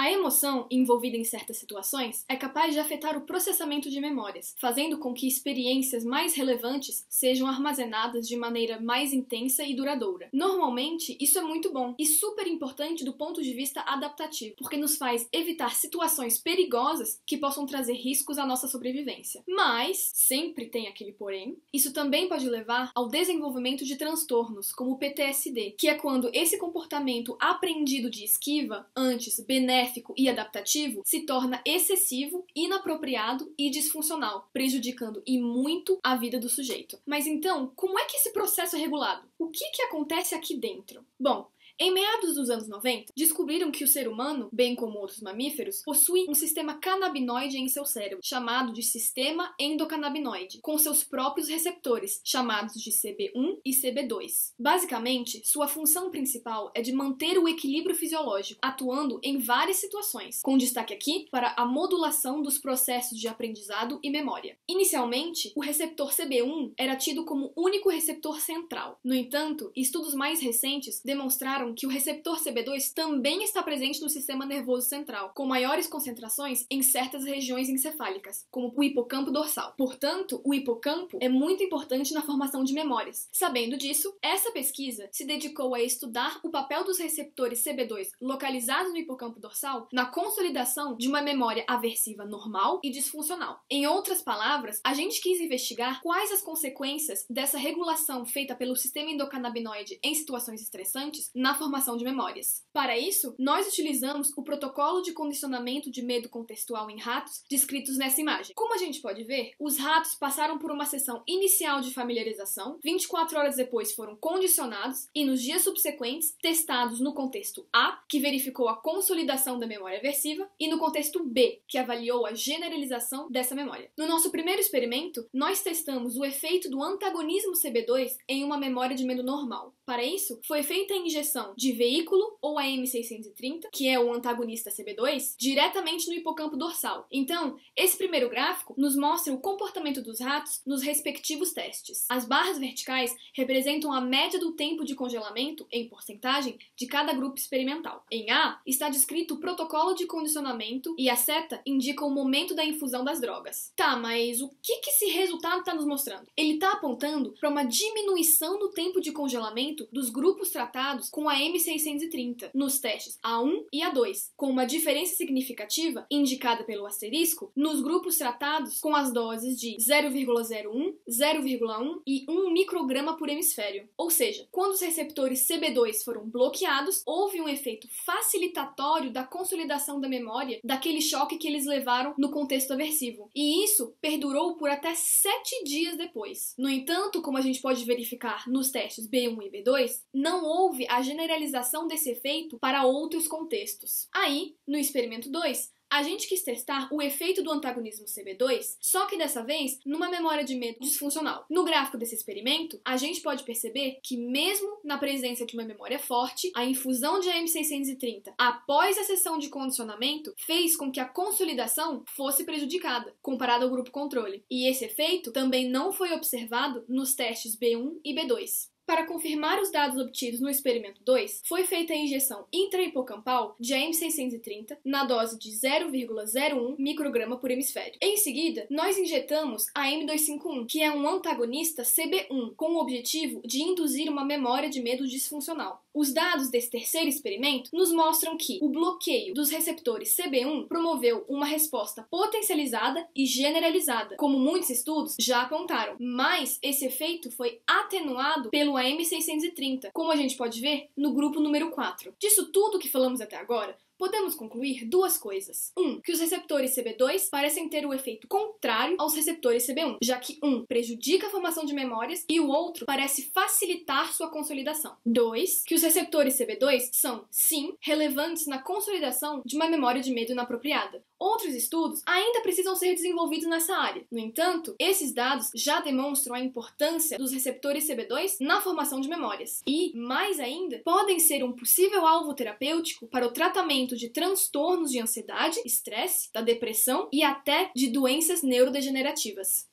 A emoção, envolvida em certas situações, é capaz de afetar o processamento de memórias, fazendo com que experiências mais relevantes sejam armazenadas de maneira mais intensa e duradoura. Normalmente, isso é muito bom e super importante do ponto de vista adaptativo, porque nos faz evitar situações perigosas que possam trazer riscos à nossa sobrevivência. Mas, sempre tem aquele porém, isso também pode levar ao desenvolvimento de transtornos, como o PTSD, que é quando esse comportamento aprendido de esquiva, antes benéfico e adaptativo, se torna excessivo, inapropriado e disfuncional, prejudicando e muito a vida do sujeito. Mas então, como é que esse processo é regulado? O que acontece aqui dentro? Bom, em meados dos anos 90, descobriram que o ser humano, bem como outros mamíferos, possui um sistema canabinoide em seu cérebro, chamado de sistema endocannabinoide, com seus próprios receptores, chamados de CB1 e CB2. Basicamente, sua função principal é de manter o equilíbrio fisiológico, atuando em várias situações, com destaque aqui para a modulação dos processos de aprendizado e memória. Inicialmente, o receptor CB1 era tido como único receptor central. No entanto, estudos mais recentes demonstraram que o receptor CB2 também está presente no sistema nervoso central, com maiores concentrações em certas regiões encefálicas, como o hipocampo dorsal. Portanto, o hipocampo é muito importante na formação de memórias. Sabendo disso, essa pesquisa se dedicou a estudar o papel dos receptores CB2 localizados no hipocampo dorsal na consolidação de uma memória aversiva normal e disfuncional. Em outras palavras, a gente quis investigar quais as consequências dessa regulação feita pelo sistema endocannabinoide em situações estressantes na formação de memórias. Para isso, nós utilizamos o protocolo de condicionamento de medo contextual em ratos descritos nessa imagem. Como a gente pode ver, os ratos passaram por uma sessão inicial de familiarização, 24 horas depois foram condicionados e nos dias subsequentes testados no contexto A, que verificou a consolidação da memória aversiva, e no contexto B, que avaliou a generalização dessa memória. No nosso primeiro experimento, nós testamos o efeito do antagonismo CB2 em uma memória de medo normal. Para isso, foi feita a injeção de veículo ou AM630, que é o antagonista CB2, diretamente no hipocampo dorsal. Então, esse primeiro gráfico nos mostra o comportamento dos ratos nos respectivos testes. As barras verticais representam a média do tempo de congelamento, em porcentagem, de cada grupo experimental. Em A, está descrito o protocolo de condicionamento e a seta indica o momento da infusão das drogas. Tá, mas o que esse resultado está nos mostrando? Ele está apontando para uma diminuição do tempo de congelamento dos grupos tratados com a M630 nos testes A1 e A2, com uma diferença significativa, indicada pelo asterisco, nos grupos tratados com as doses de 0,01, 0,1 e 1 micrograma por hemisfério. Ou seja, quando os receptores CB2 foram bloqueados, houve um efeito facilitatório da consolidação da memória daquele choque que eles levaram no contexto aversivo. E isso perdurou por até 7 dias depois. No entanto, como a gente pode verificar nos testes B1 e B2, não houve a generalização desse efeito para outros contextos. Aí, no experimento 2, a gente quis testar o efeito do antagonismo CB2, só que dessa vez numa memória de medo disfuncional. No gráfico desse experimento, a gente pode perceber que mesmo na presença de uma memória forte, a infusão de AM630 após a sessão de condicionamento fez com que a consolidação fosse prejudicada, comparado ao grupo controle. E esse efeito também não foi observado nos testes B1 e B2. Para confirmar os dados obtidos no experimento 2, foi feita a injeção intrahipocampal de AM630 na dose de 0,01 micrograma por hemisfério. Em seguida, nós injetamos a AM251, que é um antagonista CB1, com o objetivo de induzir uma memória de medo disfuncional. Os dados desse terceiro experimento nos mostram que o bloqueio dos receptores CB1 promoveu uma resposta potencializada e generalizada, como muitos estudos já apontaram, mas esse efeito foi atenuado pelo AM630, como a gente pode ver no grupo número 4. Disso tudo que falamos até agora, podemos concluir duas coisas. Que os receptores CB2 parecem ter o efeito contrário aos receptores CB1, já que um prejudica a formação de memórias e o outro parece facilitar sua consolidação. 2, que os receptores CB2 são, sim, relevantes na consolidação de uma memória de medo inapropriada. Outros estudos ainda precisam ser desenvolvidos nessa área. No entanto, esses dados já demonstram a importância dos receptores CB2 na formação de memórias. E, mais ainda, podem ser um possível alvo terapêutico para o tratamento de transtornos de ansiedade, estresse, da depressão e até de doenças neurodegenerativas.